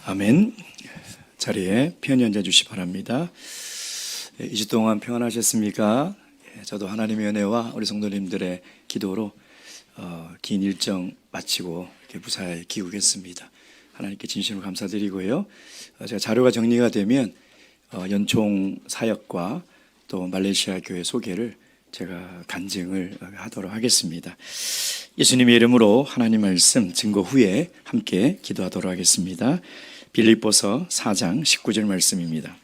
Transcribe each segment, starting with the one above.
아멘. 자리에 편히 앉아주시 바랍니다. 2주 동안 평안하셨습니까? 저도 하나님의 은혜와 우리 성도님들의 기도로 긴 일정 마치고 이렇게 무사히 귀국했습니다. 하나님께 진심으로 감사드리고요. 제가 자료가 정리가 되면 연총 사역과 또 말레이시아 교회 소개를 제가 간증을 하도록 하겠습니다. 예수님의 이름으로 하나님 말씀 증거 후에 함께 기도하도록 하겠습니다. 빌립보서 4장 19절 말씀입니다.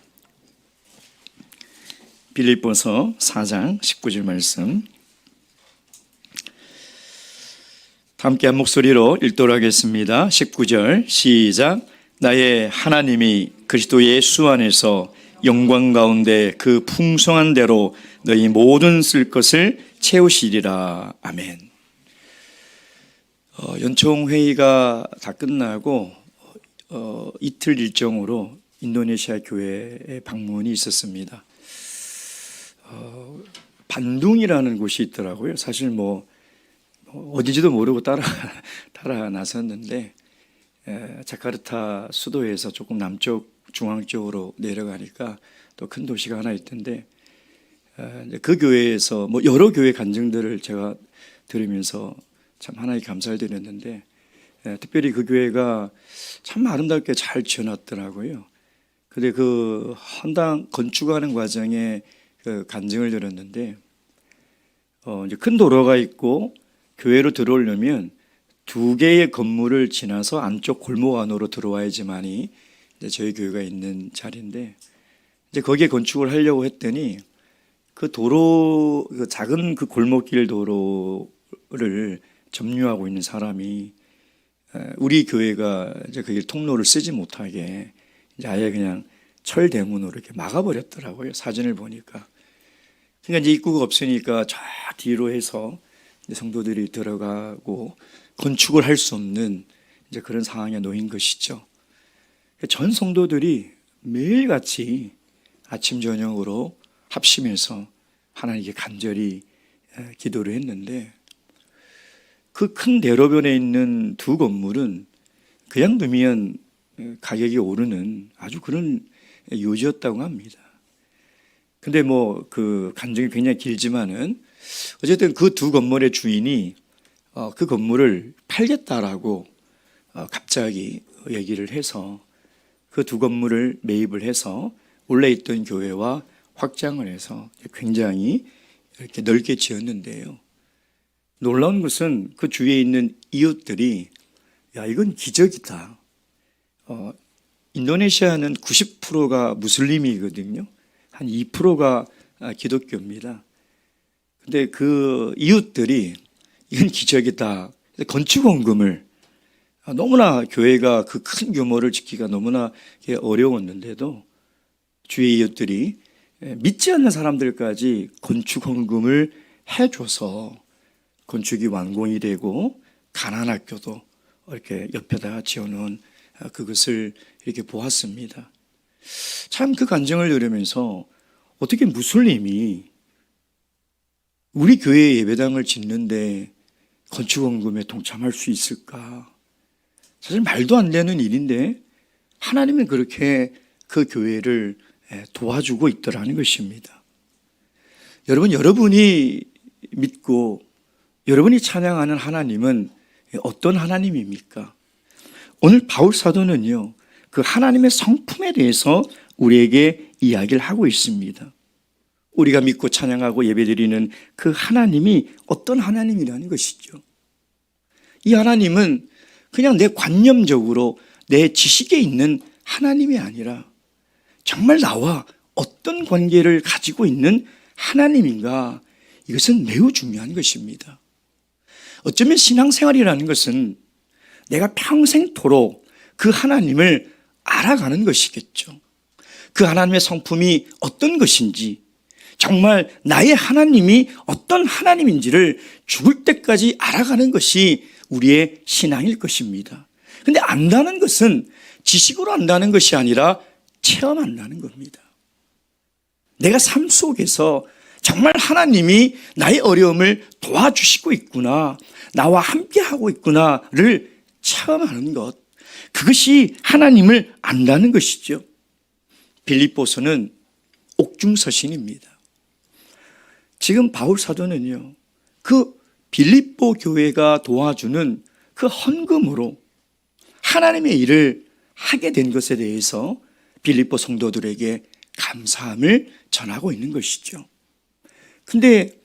빌립보서 4장 19절 말씀 함께 한 목소리로 읽도록 하겠습니다. 19절 시작. 나의 하나님이 그리스도 예수 안에서 영광 가운데 그 풍성한 대로 너희 모든 쓸 것을 채우시리라. 아멘. 연총 회의가 다 끝나고 이틀 일정으로 인도네시아 교회에 방문이 있었습니다. 반둥이라는 곳이 있더라고요. 사실 어딘지도 모르고 따라 나섰는데 자카르타 수도에서 조금 남쪽 중앙 쪽으로 내려가니까 또 큰 도시가 하나 있던데 그 교회에서 여러 교회 간증들을 제가 들으면서 참 하나님께 감사를 드렸는데 특별히 그 교회가 참 아름답게 잘 지어놨더라고요. 근데 그 헌당 건축하는 과정에 그 간증을 들었는데 이제 큰 도로가 있고 교회로 들어오려면 2개의 건물을 지나서 안쪽 골목 안으로 들어와야지만이 저희 교회가 있는 자리인데 이제 거기에 건축을 하려고 했더니 그 도로, 그 작은 그 골목길 도로를 점유하고 있는 사람이 우리 교회가 이제 그 통로를 쓰지 못하게 이제 아예 그냥 철 대문으로 이렇게 막아버렸더라고요. 사진을 보니까. 그러니까 이제 입구가 없으니까 저 뒤로 해서 이제 성도들이 들어가고 건축을 할 수 없는 이제 그런 상황에 놓인 것이죠. 전 성도들이 매일같이 아침 저녁으로 합심해서 하나님께 간절히 기도를 했는데 그 큰 대로변에 있는 2 건물은 그냥 두면 가격이 오르는 아주 그런 요지였다고 합니다. 근데 그 간증이 굉장히 길지만은 어쨌든 그 2 건물의 주인이 그 건물을 팔겠다라고 갑자기 얘기를 해서 그 2 건물을 매입을 해서 원래 있던 교회와 확장을 해서 굉장히 이렇게 넓게 지었는데요. 놀라운 것은 그 주위에 있는 이웃들이 야, 이건 기적이다. 인도네시아는 90%가 무슬림이거든요. 한 2%가 기독교입니다. 근데 그 이웃들이 이건 기적이다. 건축원금을 너무나 교회가 그 큰 규모를 짓기가 너무나 어려웠는데도 주위의 이웃들이 믿지 않는 사람들까지 건축원금을 해줘서 건축이 완공이 되고 가난학교도 이렇게 옆에다가 지어놓은 그것을 이렇게 보았습니다. 참 그 간증을 들으면서 어떻게 무슬림이 우리 교회 예배당을 짓는데 건축원금에 동참할 수 있을까? 사실 말도 안 되는 일인데 하나님은 그렇게 그 교회를 도와주고 있더라는 것입니다. 여러분이 믿고 여러분이 찬양하는 하나님은 어떤 하나님입니까? 오늘 바울 사도는요, 그 하나님의 성품에 대해서 우리에게 이야기를 하고 있습니다. 우리가 믿고 찬양하고 예배드리는 그 하나님이 어떤 하나님이라는 것이죠. 이 하나님은 그냥 내 관념적으로 내 지식에 있는 하나님이 아니라 정말 나와 어떤 관계를 가지고 있는 하나님인가, 이것은 매우 중요한 것입니다. 어쩌면 신앙생활이라는 것은 내가 평생토록 그 하나님을 알아가는 것이겠죠. 그 하나님의 성품이 어떤 것인지, 정말 나의 하나님이 어떤 하나님인지를 죽을 때까지 알아가는 것이 우리의 신앙일 것입니다. 그런데 안다는 것은 지식으로 안다는 것이 아니라 체험한다는 겁니다. 내가 삶 속에서 정말 하나님이 나의 어려움을 도와주시고 있구나, 나와 함께하고 있구나를 체험하는 것, 그것이 하나님을 안다는 것이죠. 빌립보서는 옥중서신입니다. 지금 바울 사도는요, 그 빌립보 교회가 도와주는 그 헌금으로 하나님의 일을 하게 된 것에 대해서 빌립보 성도들에게 감사함을 전하고 있는 것이죠. 근데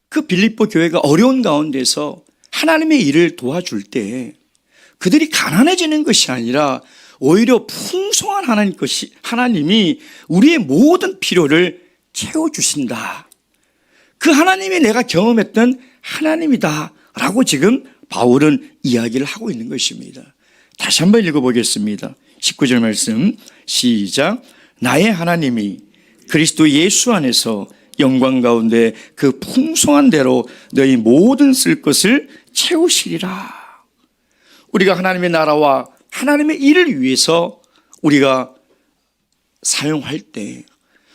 그 빌립보 교회가 어려운 가운데서 하나님의 일을 도와줄 때 그들이 가난해지는 것이 아니라 오히려 풍성한 하나님이 우리의 모든 필요를 채워주신다. 그 하나님이 내가 경험했던 하나님이다 라고 지금 바울은 이야기를 하고 있는 것입니다. 다시 한번 읽어보겠습니다. 19절 말씀 시작. 나의 하나님이 그리스도 예수 안에서 영광 가운데 그 풍성한 대로 너희 모든 쓸 것을 채우시리라. 우리가 하나님의 나라와 하나님의 일을 위해서 우리가 사용할 때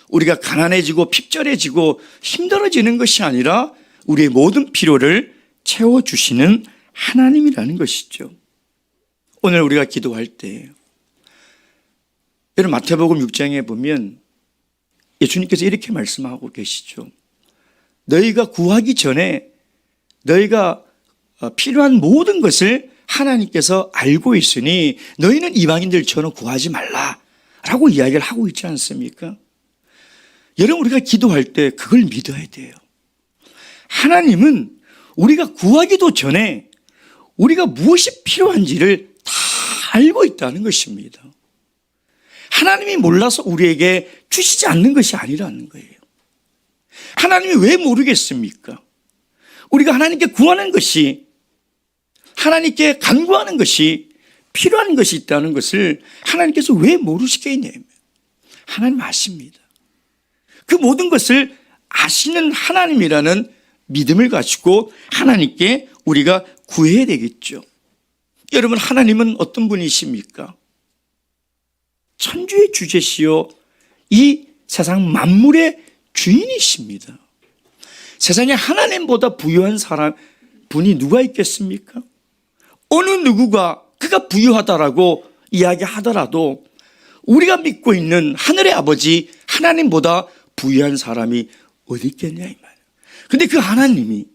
우리가 가난해지고 핍절해지고 힘들어지는 것이 아니라 우리의 모든 필요를 채워주시는 하나님이라는 것이죠. 오늘 우리가 기도할 때 여러분 마태복음 6장에 보면 예수님께서 이렇게 말씀하고 계시죠. 너희가 구하기 전에 너희가 필요한 모든 것을 하나님께서 알고 있으니 너희는 이방인들처럼 구하지 말라라고 이야기를 하고 있지 않습니까? 여러분 우리가 기도할 때 그걸 믿어야 돼요. 하나님은 우리가 구하기도 전에 우리가 무엇이 필요한지를 다 알고 있다는 것입니다. 하나님이 몰라서 우리에게 주시지 않는 것이 아니라는 거예요. 하나님이 왜 모르겠습니까? 우리가 하나님께 구하는 것이, 하나님께 간구하는 것이 필요한 것이 있다는 것을 하나님께서 왜 모르시겠냐면 하나님 아십니다. 그 모든 것을 아시는 하나님이라는 믿음을 가지고 하나님께 우리가 구해야 되겠죠. 여러분 하나님은 어떤 분이십니까? 천주의 주제시요 이 세상 만물의 주인이십니다. 세상에 하나님보다 부유한 분이 누가 있겠습니까? 어느 누구가 그가 부유하다라고 이야기하더라도 우리가 믿고 있는 하늘의 아버지 하나님보다 부유한 사람이 어디 있겠냐 이 말이에요. 근데 그 하나님이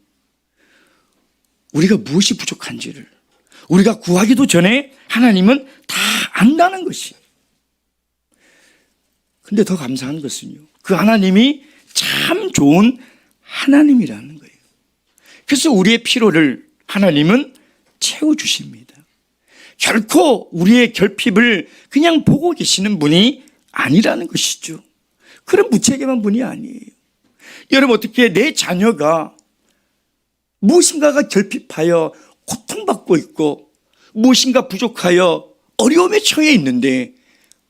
우리가 무엇이 부족한지를 우리가 구하기도 전에 하나님은 다 안다는 것이. 근데 더 감사한 것은요, 그 하나님이 참 좋은 하나님이라는 거예요. 그래서 우리의 필요를 하나님은 채워주십니다. 결코 우리의 결핍을 그냥 보고 계시는 분이 아니라는 것이죠. 그런 무책임한 분이 아니에요. 여러분 어떻게 내 자녀가 무엇인가가 결핍하여 고통받고 있고 무엇인가 부족하여 어려움에 처해 있는데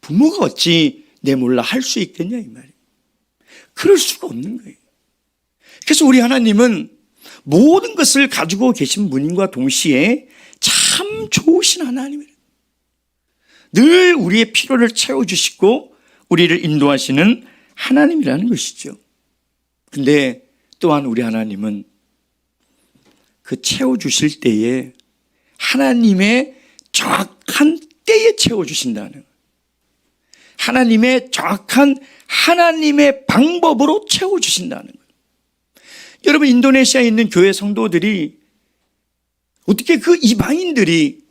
부모가 어찌 내 몰라 할 수 있겠냐 이 말이에요. 그럴 수가 없는 거예요. 그래서 우리 하나님은 모든 것을 가지고 계신 분인과 동시에 참 좋으신 하나님이에요. 늘 우리의 필요를 채워주시고 우리를 인도하시는 하나님이라는 것이죠. 근데 또한 우리 하나님은 그 채워주실 때에 하나님의 정확한 때에 채워주신다는 거예요. 하나님의 정확한 하나님의 방법으로 채워주신다는 거예요. 여러분 인도네시아에 있는 교회 성도들이 어떻게 그 이방인들이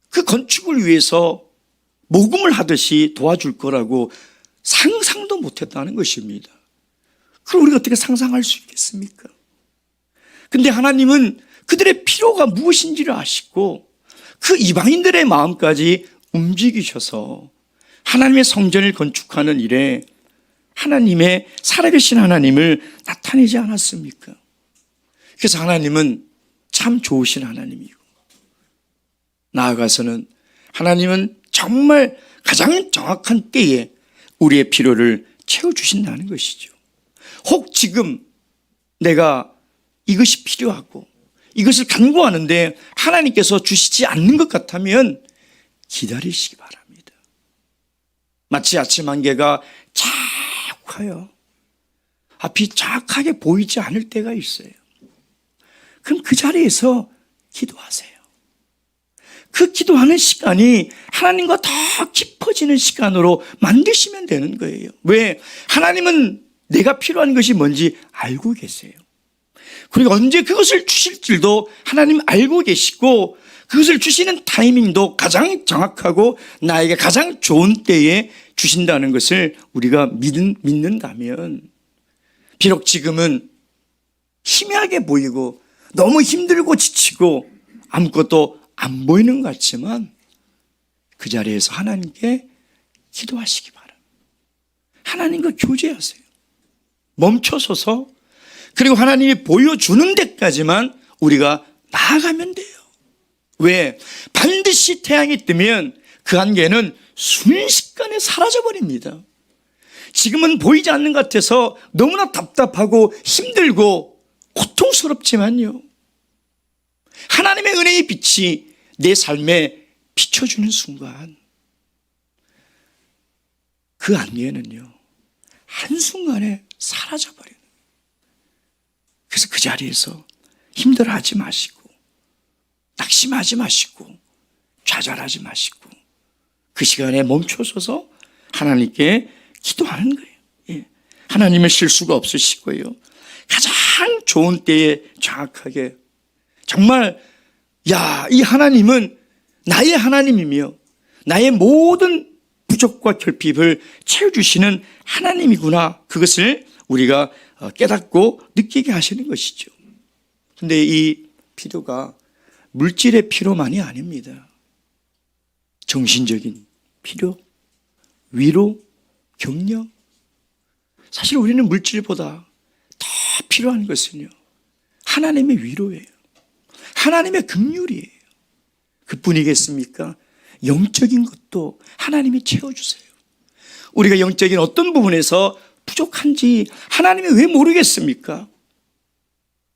그 건축을 위해서 모금을 하듯이 도와줄 거라고 상상도 못했다는 것입니다. 그걸 우리가 어떻게 상상할 수 있겠습니까? 근데 하나님은 그들의 필요가 무엇인지를 아시고 그 이방인들의 마음까지 움직이셔서 하나님의 성전을 건축하는 일에 하나님의 살아계신 하나님을 나타내지 않았습니까? 그래서 하나님은 참 좋으신 하나님이고 나아가서는 하나님은 정말 가장 정확한 때에 우리의 필요를 채워주신다는 것이죠. 혹 지금 내가 이것이 필요하고 이것을 간구하는데 하나님께서 주시지 않는 것 같다면 기다리시기 바랍니다. 마치 아침 안개가 자욱하여 앞이 정확하게 보이지 않을 때가 있어요. 그럼 그 자리에서 기도하세요. 그 기도하는 시간이 하나님과 더 깊어지는 시간으로 만드시면 되는 거예요. 왜? 하나님은 내가 필요한 것이 뭔지 알고 계세요. 그리고 언제 그것을 주실 줄도 하나님 알고 계시고, 그것을 주시는 타이밍도 가장 정확하고 나에게 가장 좋은 때에 주신다는 것을 우리가 믿는다면, 비록 지금은 희미하게 보이고 너무 힘들고 지치고 아무것도 안 보이는 것 같지만, 그 자리에서 하나님께 기도하시기 바랍니다. 하나님과 교제하세요. 멈춰서서, 그리고 하나님이 보여주는 데까지만 우리가 나아가면 돼요. 왜? 반드시 태양이 뜨면 그 안개는 순식간에 사라져버립니다. 지금은 보이지 않는 것 같아서 너무나 답답하고 힘들고 고통스럽지만요, 하나님의 은혜의 빛이 내 삶에 비춰주는 순간 그 안개는요 한순간에 사라져버려요. 그래서 그 자리에서 힘들어하지 마시고, 낙심하지 마시고, 좌절하지 마시고, 그 시간에 멈춰서서 하나님께 기도하는 거예요. 예. 하나님은 실수가 없으시고요, 가장 좋은 때에 정확하게, 정말 이 하나님은 나의 하나님이며 나의 모든 부족과 결핍을 채워주시는 하나님이구나, 그것을 우리가 깨닫고 느끼게 하시는 것이죠. 그런데 이 필요가 물질의 필요만이 아닙니다. 정신적인 필요, 위로, 격려. 사실 우리는 물질보다 더 필요한 것은요, 하나님의 위로예요. 하나님의 긍휼이에요. 그뿐이겠습니까? 영적인 것도 하나님이 채워주세요. 우리가 영적인 어떤 부분에서 부족한지 하나님이 왜 모르겠습니까?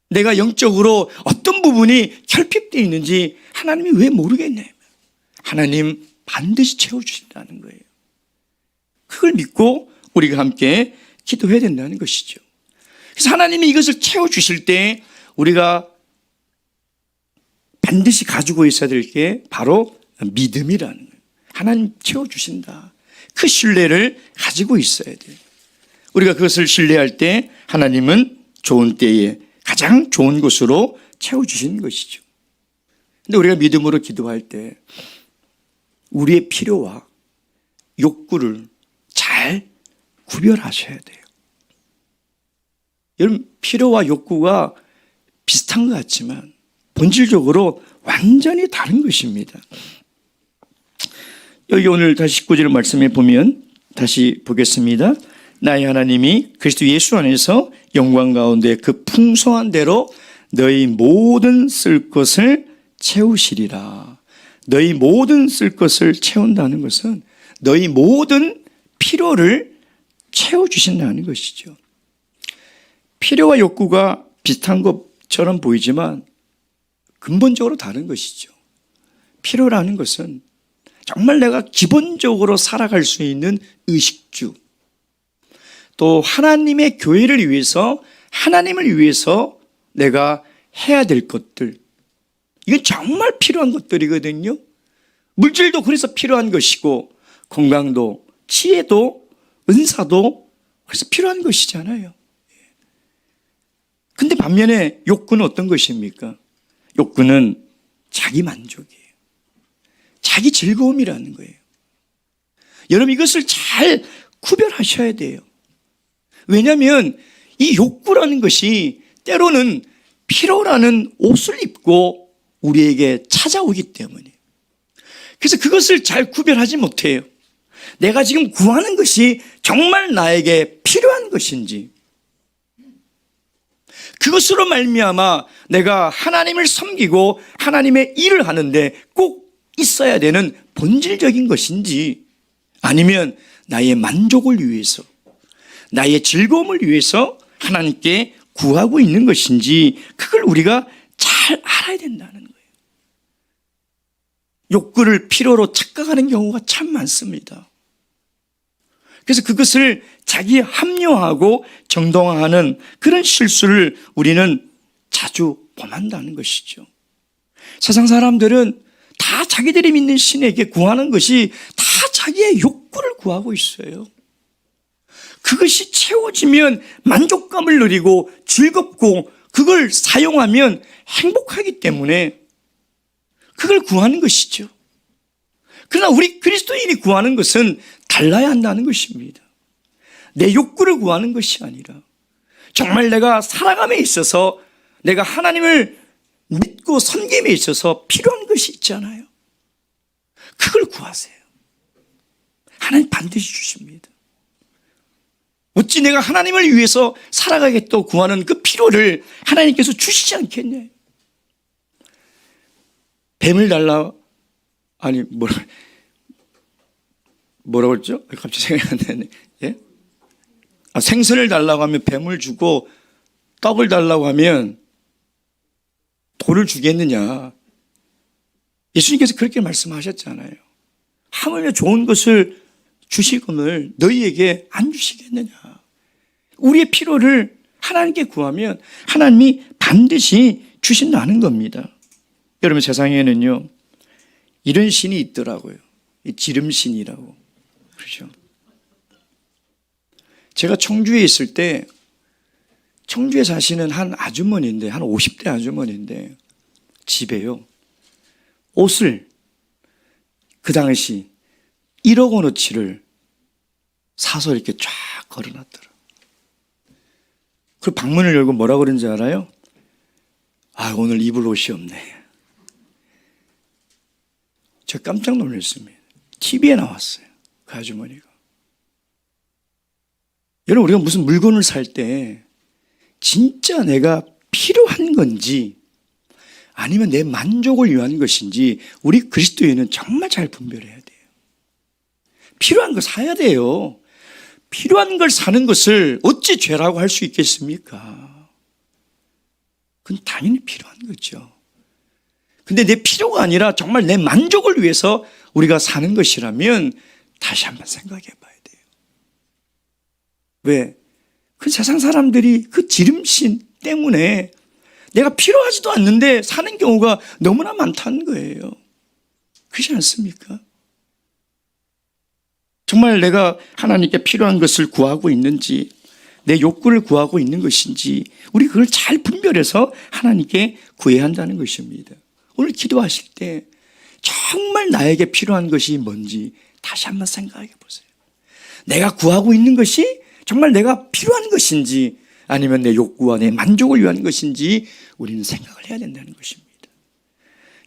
내가 영적으로 어떤 부분이 결핍되어 있는지 하나님이 왜 모르겠냐면, 하나님 반드시 채워주신다는 거예요. 그걸 믿고 우리가 함께 기도해야 된다는 것이죠. 그래서 하나님이 이것을 채워주실 때 우리가 반드시 가지고 있어야 될 게 바로 믿음이라는 거예요. 하나님 채워주신다, 그 신뢰를 가지고 있어야 돼요. 우리가 그것을 신뢰할 때 하나님은 좋은 때에 가장 좋은 곳으로 채워주시는 것이죠. 근데 우리가 믿음으로 기도할 때 우리의 필요와 욕구를 잘 구별하셔야 돼요. 여러분, 필요와 욕구가 비슷한 것 같지만 본질적으로 완전히 다른 것입니다. 여기 오늘 다시 19절 말씀에 보면, 다시 보겠습니다. 나의 하나님이 그리스도 예수 안에서 영광 가운데 그 풍성한 대로 너희 모든 쓸 것을 채우시리라. 너희 모든 쓸 것을 채운다는 것은 너희 모든 필요를 채워주신다는 것이죠. 필요와 욕구가 비슷한 것처럼 보이지만 근본적으로 다른 것이죠. 필요라는 것은 정말 내가 기본적으로 살아갈 수 있는 의식주, 또 하나님의 교회를 위해서, 하나님을 위해서 내가 해야 될 것들, 이건 정말 필요한 것들이거든요. 물질도 그래서 필요한 것이고, 건강도, 지혜도, 은사도 그래서 필요한 것이잖아요. 근데 반면에 욕구는 어떤 것입니까? 욕구는 자기 만족이에요. 자기 즐거움이라는 거예요. 여러분, 이것을 잘 구별하셔야 돼요. 왜냐하면 이 욕구라는 것이 때로는 필요라는 옷을 입고 우리에게 찾아오기 때문에, 그래서 그것을 잘 구별하지 못해요. 내가 지금 구하는 것이 정말 나에게 필요한 것인지, 그것으로 말미암아 내가 하나님을 섬기고 하나님의 일을 하는데 꼭 있어야 되는 본질적인 것인지, 아니면 나의 만족을 위해서, 나의 즐거움을 위해서 하나님께 구하고 있는 것인지, 그걸 우리가 잘 알아야 된다는 거예요. 욕구를 필요로 착각하는 경우가 참 많습니다. 그래서 그것을 자기에 합리화하고 정당화하는 그런 실수를 우리는 자주 범한다는 것이죠. 세상 사람들은 다 자기들이 믿는 신에게 구하는 것이 다 자기의 욕구를 구하고 있어요. 그것이 채워지면 만족감을 누리고 즐겁고 그걸 사용하면 행복하기 때문에 그걸 구하는 것이죠. 그러나 우리 그리스도인이 구하는 것은 달라야 한다는 것입니다. 내 욕구를 구하는 것이 아니라 정말 내가 살아감에 있어서 내가 하나님을 믿고 섬김에 있어서 필요한 것이 있잖아요. 그걸 구하세요. 하나님 반드시 주십니다. 어찌 내가 하나님을 위해서 살아가겠다고 구하는 그 필요를 하나님께서 주시지 않겠냐. 뱀을 달라, 아니 뭐라고 했죠? 갑자기 생각이 안 나네. 예? 생선을 달라고 하면 뱀을 주고 떡을 달라고 하면 돌을 주겠느냐. 예수님께서 그렇게 말씀하셨잖아요. 하물며 좋은 것을 주시거늘 너희에게 안 주시겠느냐. 우리의 필요를 하나님께 구하면 하나님이 반드시 주신다는 겁니다. 여러분, 세상에는요 이런 신이 있더라고요. 이 지름신이라고. 그렇죠. 제가 청주에 있을 때, 청주에 사시는 한 아주머니인데, 한 50대 아주머니인데 집에요 옷을 그 당시 1억 원어치를 사서 이렇게 쫙 걸어놨더라. 그 방문을 열고 뭐라고 그런지 알아요? 아, 오늘 입을 옷이 없네. 제가 깜짝 놀랐습니다. TV에 나왔어요, 그 아주머니가. 여러분, 우리가 무슨 물건을 살 때 진짜 내가 필요한 건지 아니면 내 만족을 위한 것인지 우리 그리스도인은 정말 잘 분별해야 돼요. 필요한 거 사야 돼요. 필요한 걸 사는 것을 어찌 죄라고 할 수 있겠습니까? 그건 당연히 필요한 거죠. 근데 내 필요가 아니라 정말 내 만족을 위해서 우리가 사는 것이라면 다시 한번 생각해 봐야 돼요. 왜? 그 세상 사람들이 그 지름신 때문에 내가 필요하지도 않는데 사는 경우가 너무나 많다는 거예요. 그렇지 않습니까? 정말 내가 하나님께 필요한 것을 구하고 있는지, 내 욕구를 구하고 있는 것인지 우리 그걸 잘 분별해서 하나님께 구해야 한다는 것입니다. 오늘 기도하실 때 정말 나에게 필요한 것이 뭔지 다시 한번 생각해 보세요. 내가 구하고 있는 것이 정말 내가 필요한 것인지 아니면 내 욕구와 내 만족을 위한 것인지 우리는 생각을 해야 된다는 것입니다.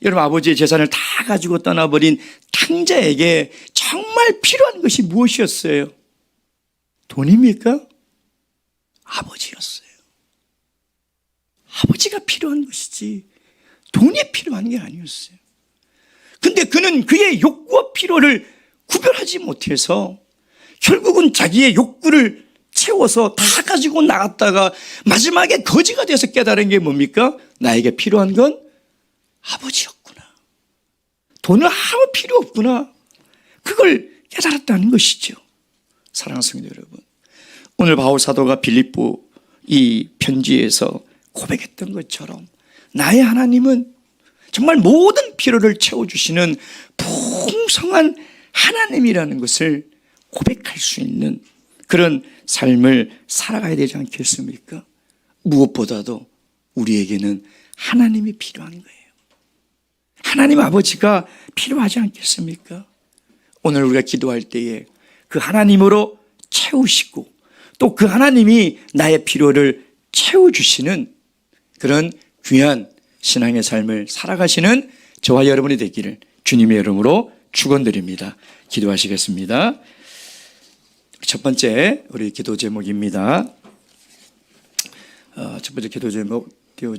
여러분, 아버지의 재산을 다 가지고 떠나버린 탕자에게 정말 필요한 것이 무엇이었어요? 돈입니까? 아버지였어요. 아버지가 필요한 것이지 돈이 필요한 게 아니었어요. 근데 그는 그의 욕구와 필요를 구별하지 못해서 결국은 자기의 욕구를 채워서 다 가지고 나갔다가 마지막에 거지가 돼서 깨달은 게 뭡니까? 나에게 필요한 건 아버지였구나. 돈은 아무 필요 없구나. 그걸 깨달았다는 것이죠. 사랑하는 성도 여러분, 오늘 바울 사도가 빌립보 이 편지에서 고백했던 것처럼 나의 하나님은 정말 모든 필요를 채워주시는 풍성한 하나님이라는 것을 고백할 수 있는 그런 삶을 살아가야 되지 않겠습니까? 무엇보다도 우리에게는 하나님이 필요한 거예요. 하나님 아버지가 필요하지 않겠습니까? 오늘 우리가 기도할 때에 그 하나님으로 채우시고 또 그 하나님이 나의 필요를 채워주시는 그런 귀한 신앙의 삶을 살아가시는 저와 여러분이 되기를 주님의 이름으로 축원드립니다. 기도하시겠습니다. 첫 번째 우리 기도 제목입니다. 첫 번째 기도 제목 띄워주시죠.